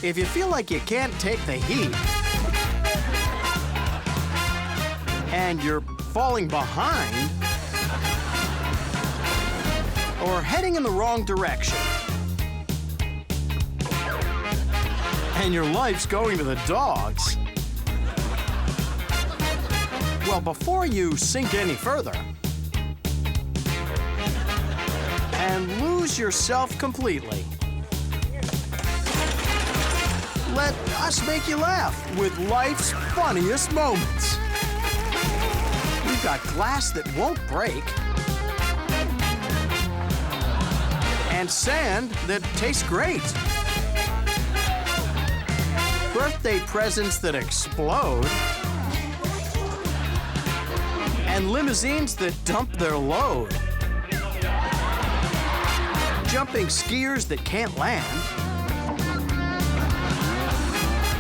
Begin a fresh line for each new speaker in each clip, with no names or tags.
If you feel like you can't take the heat and you're falling behind or heading in the wrong direction and your life's going to the dogs, well, before you sink any further and lose yourself completely, let us make you laugh with life's funniest moments. We've got glass that won't break and sand that tastes great. Birthday presents that explode and limousines that dump their load. Jumping skiers that can't land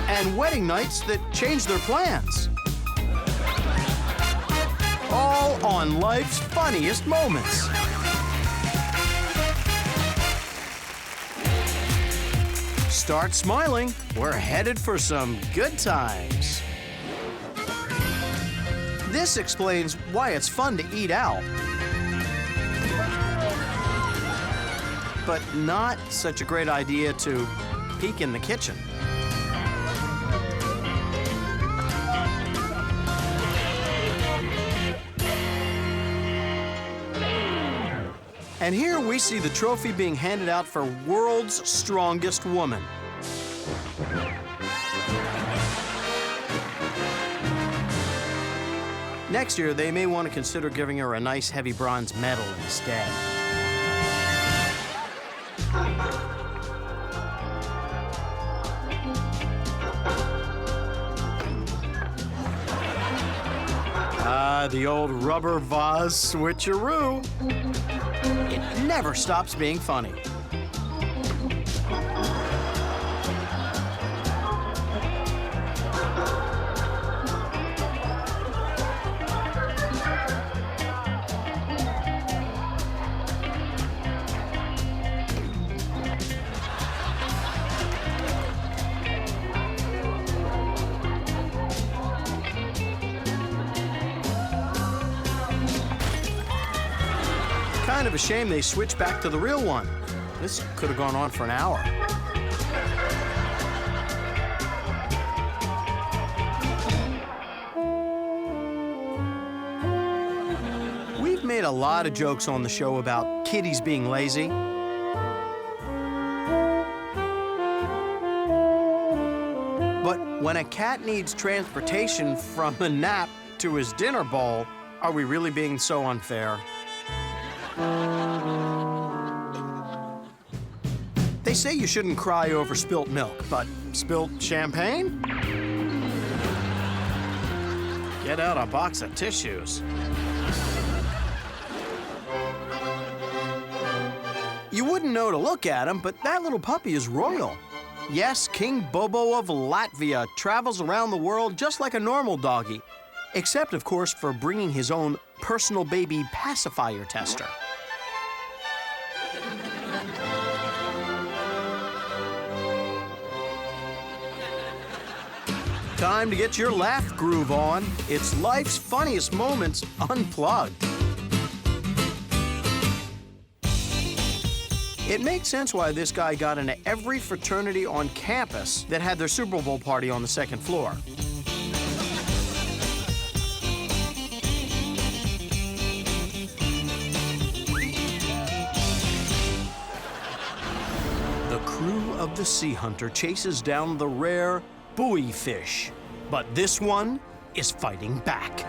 and wedding nights that change their plans. All on life's funniest moments. Start smiling. We're headed for some good times. This explains why it's fun to eat out, but not such a great idea to peek in the kitchen. And here we see the trophy being handed out for World's Strongest Woman. Next year, they may want to consider giving her a nice heavy bronze medal instead. The old rubber vase switcheroo. It never stops being funny. Kind of a shame they switched back to the real one. This could have gone on for an hour. We've made a lot of jokes on the show about kitties being lazy. But when a cat needs transportation from a nap to his dinner bowl, are we really being so unfair? They say you shouldn't cry over spilt milk, but spilt champagne? Get out a box of tissues. You wouldn't know to look at him, but that little puppy is royal. Yes, King Bobo of Latvia travels around the world just like a normal doggy, except, of course, for bringing his own personal baby pacifier tester. Time to get your laugh groove on. It's life's funniest moments unplugged. It makes sense why this guy got into every fraternity on campus that had their Super Bowl party on the second floor. The crew of the Sea Hunter chases down the rare buoy fish, but this one is fighting back.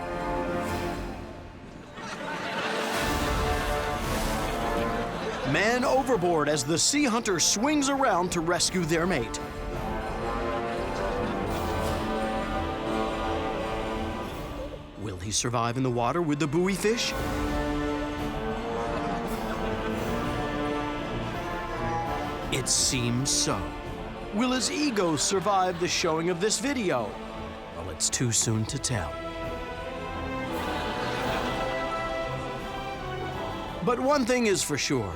Man overboard as the Sea Hunter swings around to rescue their mate. Will he survive in the water with the buoy fish? It seems so. Will his ego survive the showing of this video? Well, it's too soon to tell. But one thing is for sure.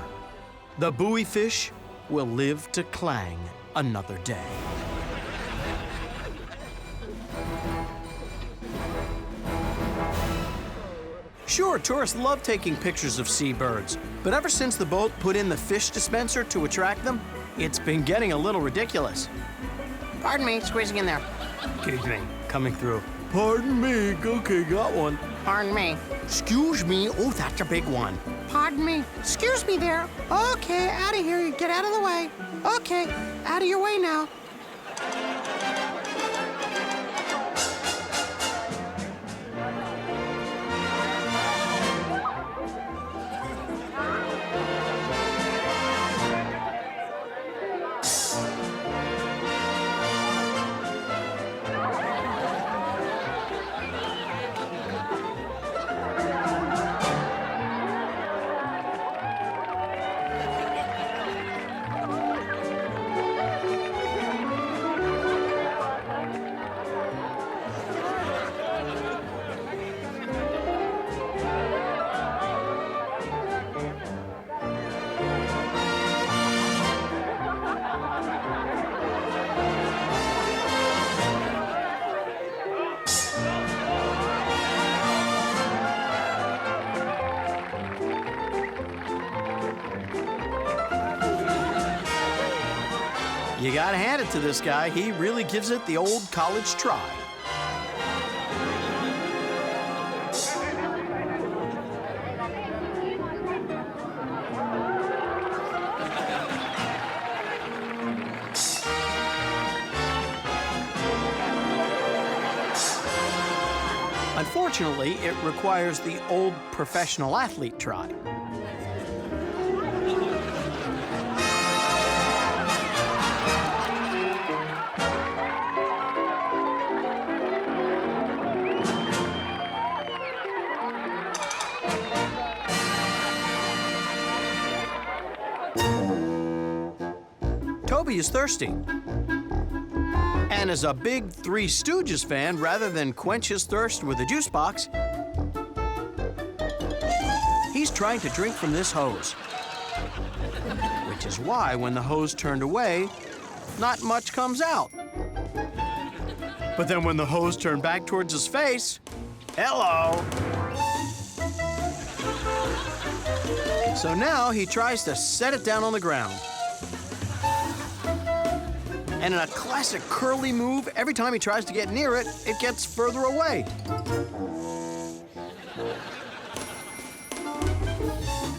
The buoy fish will live to clang another day. Sure, tourists love taking pictures of seabirds, but ever since the boat put in the fish dispenser to attract them, it's been getting a little ridiculous.
Pardon me, squeezing in there.
Excuse me, coming through. Pardon me, okay, got one.
Pardon me.
Excuse me, oh, that's a big one.
Pardon me. Excuse me there. Okay, out of here. Get out of the way. Okay, out of your way now.
You gotta hand it to this guy. He really gives it the old college try. Unfortunately, it requires the old professional athlete try. Toby is thirsty. And as a big Three Stooges fan, rather than quench his thirst with a juice box, he's trying to drink from this hose. Which is why when the hose turned away, not much comes out. But then when the hose turned back towards his face, hello. So now he tries to set it down on the ground. And in a classic curly move, every time he tries to get near it, it gets further away.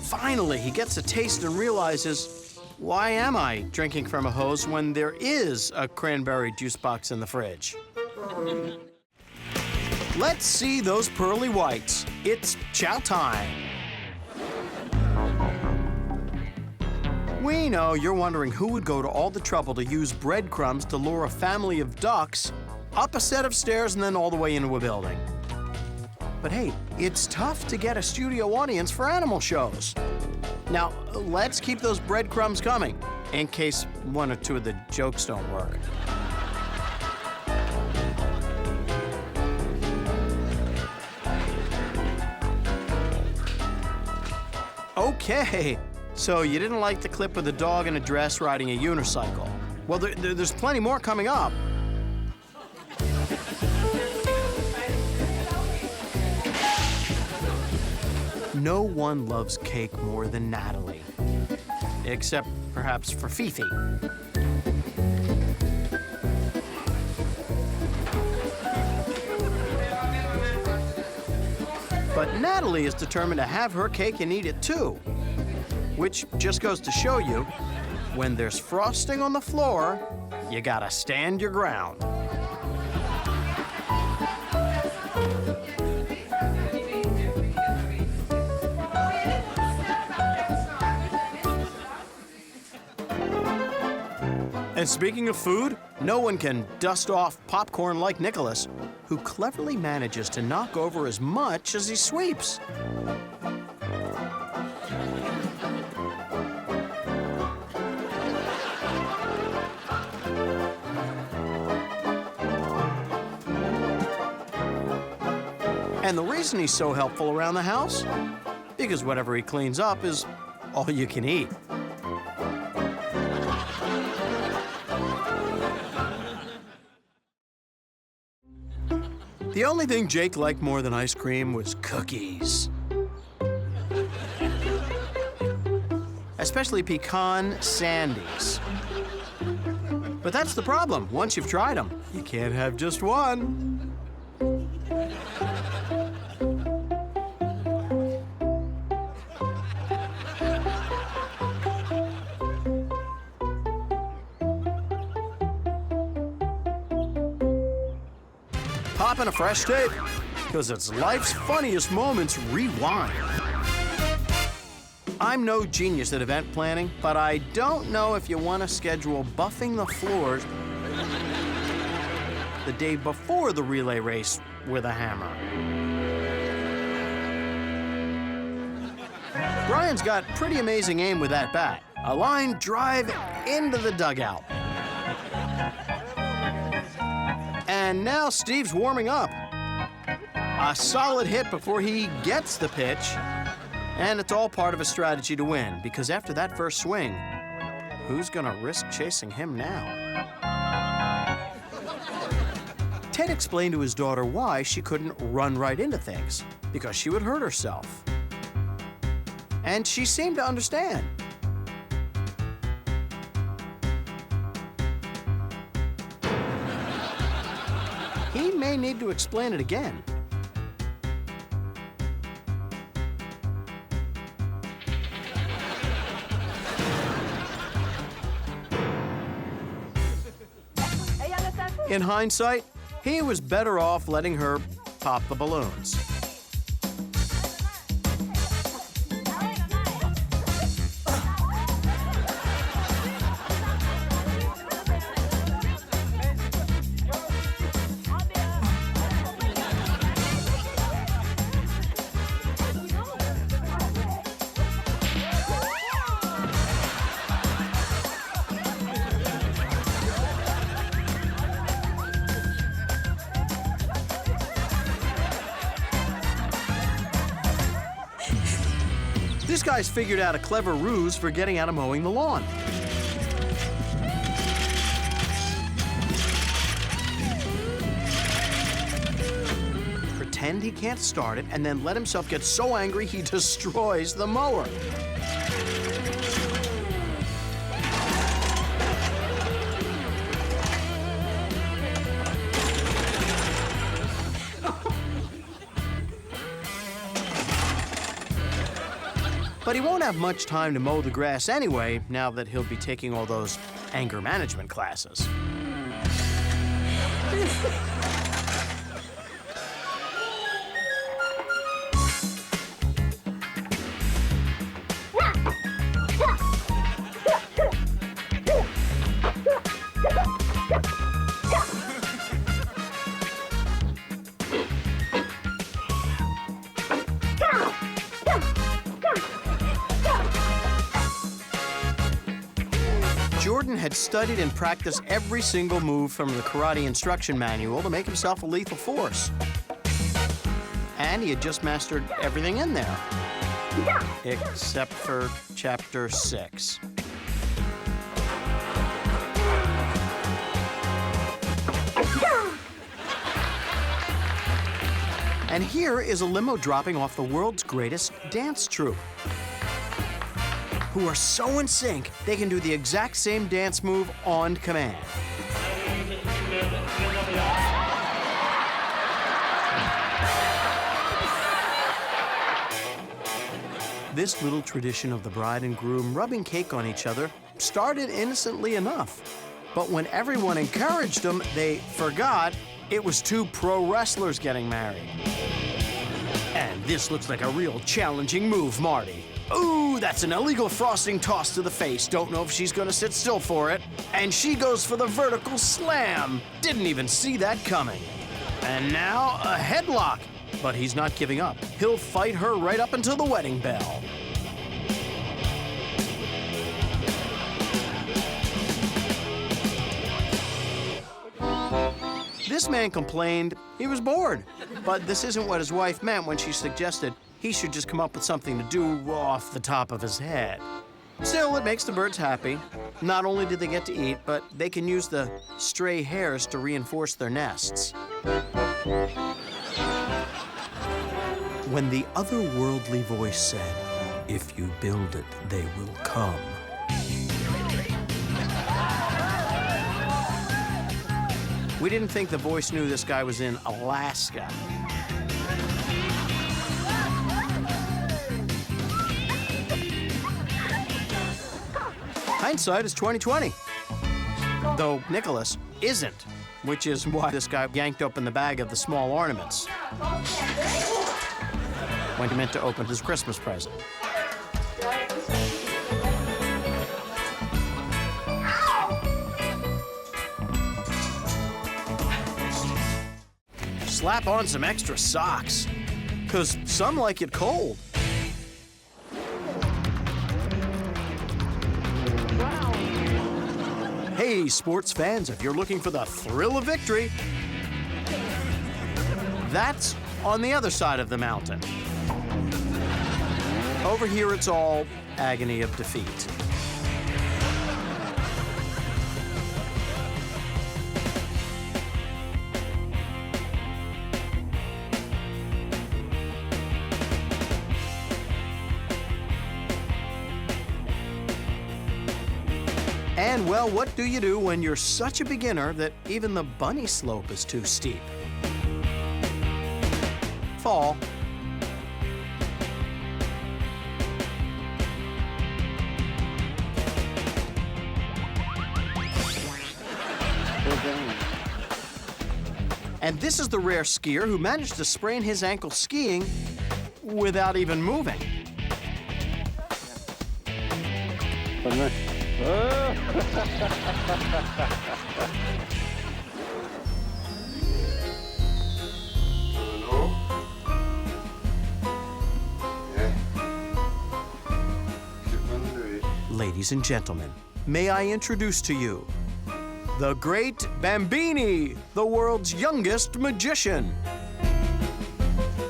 Finally, he gets a taste and realizes, why am I drinking from a hose when there is a cranberry juice box in the fridge? Let's see those pearly whites. It's chow time. We know you're wondering who would go to all the trouble to use breadcrumbs to lure a family of ducks up a set of stairs and then all the way into a building. But hey, it's tough to get a studio audience for animal shows. Now, let's keep those breadcrumbs coming, in case one or two of the jokes don't work. Okay. So you didn't like the clip of the dog in a dress riding a unicycle. Well, there's plenty more coming up. No one loves cake more than Natalie, except perhaps for Fifi. But Natalie is determined to have her cake and eat it too. Which just goes to show you, when there's frosting on the floor, you gotta stand your ground. And speaking of food, no one can dust off popcorn like Nicholas, who cleverly manages to knock over as much as he sweeps. And the reason he's so helpful around the house? Because whatever he cleans up is all you can eat. The only thing Jake liked more than ice cream was cookies. especially pecan sandies. But that's the problem. Once you've tried them, you can't have just one. Popping a fresh tape, because it's life's funniest moments rewind. I'm no genius at event planning, but I don't know if you want to schedule buffing the floors the day before the relay race with a hammer. Brian's got pretty amazing aim with that bat. A line drive into the dugout. And now Steve's warming up. A solid hit before he gets the pitch. And it's all part of a strategy to win, because after that first swing, who's gonna risk chasing him now? Ted explained to his daughter why she couldn't run right into things, because she would hurt herself. And she seemed to understand. He may need to explain it again. In hindsight, he was better off letting her pop the balloons. This guy's figured out a clever ruse for getting out of mowing the lawn. Pretend he can't start it, and then let himself get so angry he destroys the mower. But he won't have much time to mow the grass anyway, now that he'll be taking all those anger management classes. Jordan had studied and practiced every single move from the karate instruction manual to make himself a lethal force. And he had just mastered everything in there, except for Chapter 6. And here is a limo dropping off the world's greatest dance troupe, who are so in sync, they can do the exact same dance move on command. This little tradition of the bride and groom rubbing cake on each other started innocently enough. But when everyone encouraged them, they forgot it was two pro wrestlers getting married. And this looks like a real challenging move, Marty. Ooh, that's an illegal frosting toss to the face. Don't know if she's gonna sit still for it. And she goes for the vertical slam. Didn't even see that coming. And now a headlock. But he's not giving up. He'll fight her right up until the wedding bell. This man complained he was bored. But this isn't what his wife meant when she suggested he should just come up with something to do off the top of his head. Still, it makes the birds happy. Not only do they get to eat, but they can use the stray hairs to reinforce their nests. When the otherworldly voice said, If you build it, they will come. We didn't think the voice knew this guy was in Alaska. Hindsight is 20/20. Though Nicholas isn't, which is why this guy yanked open the bag of the small ornaments when he meant to open his Christmas present. Slap on some extra socks, 'cause some like it cold. Hey, sports fans, if you're looking for the thrill of victory, that's on the other side of the mountain. Over here, it's all agony of defeat. And, well, what do you do when you're such a beginner that even the bunny slope is too steep? Fall. And this is the rare skier who managed to sprain his ankle skiing without even moving. Ladies and gentlemen, may I introduce to you the great Bambini, the world's youngest magician.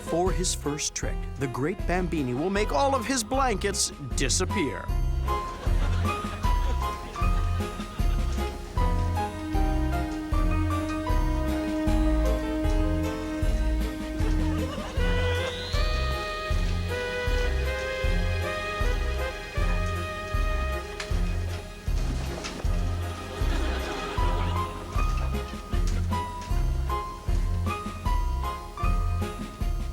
For his first trick, the great Bambini will make all of his blankets disappear.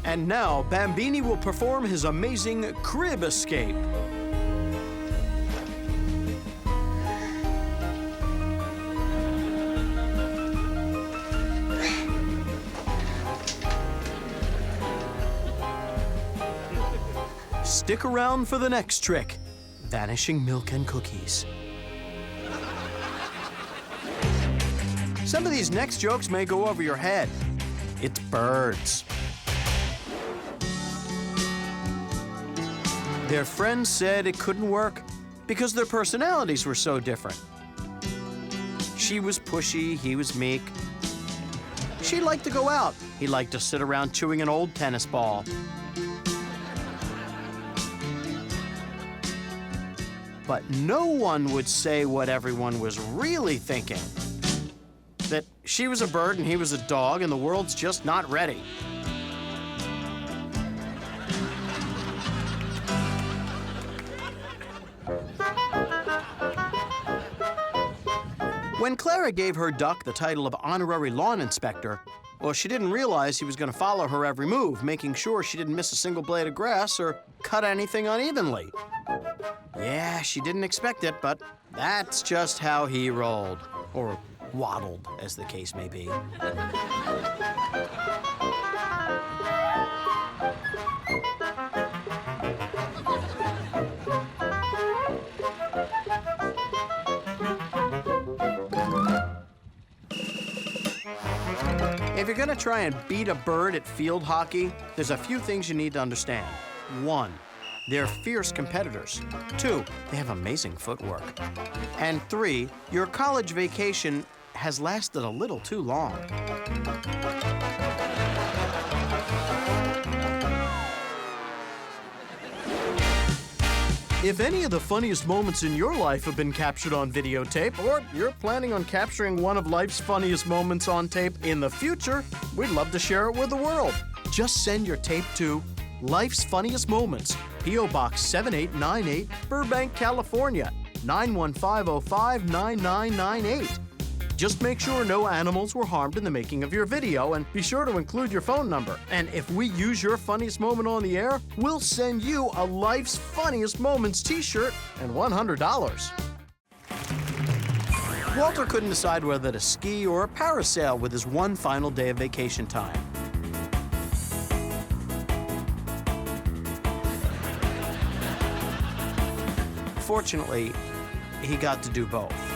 And now, Bambini will perform his amazing crib escape. Stick around for the next trick, vanishing milk and cookies. Some of these next jokes may go over your head. It's birds. Their friends said it couldn't work because their personalities were so different. She was pushy, he was meek. She liked to go out. He liked to sit around chewing an old tennis ball. But no one would say what everyone was really thinking. That she was a bird and he was a dog and the world's just not ready. When Clara gave her duck the title of honorary lawn inspector, well, she didn't realize he was going to follow her every move, making sure she didn't miss a single blade of grass or cut anything unevenly. Yeah, she didn't expect it, but that's just how he rolled. Or waddled, as the case may be. If you're gonna try and beat a bird at field hockey, there's a few things you need to understand. 1, they're fierce competitors. 2, they have amazing footwork. And 3, your college vacation has lasted a little too long. If any of the funniest moments in your life have been captured on videotape, or you're planning on capturing one of life's funniest moments on tape in the future, we'd love to share it with the world. Just send your tape to Life's Funniest Moments, P.O. Box 7898, Burbank, California, 91505 9998. Just make sure no animals were harmed in the making of your video, and be sure to include your phone number. And if we use your funniest moment on the air, we'll send you a Life's Funniest Moments t-shirt and $100. Walter couldn't decide whether to ski or parasail with his one final day of vacation time. Fortunately, he got to do both.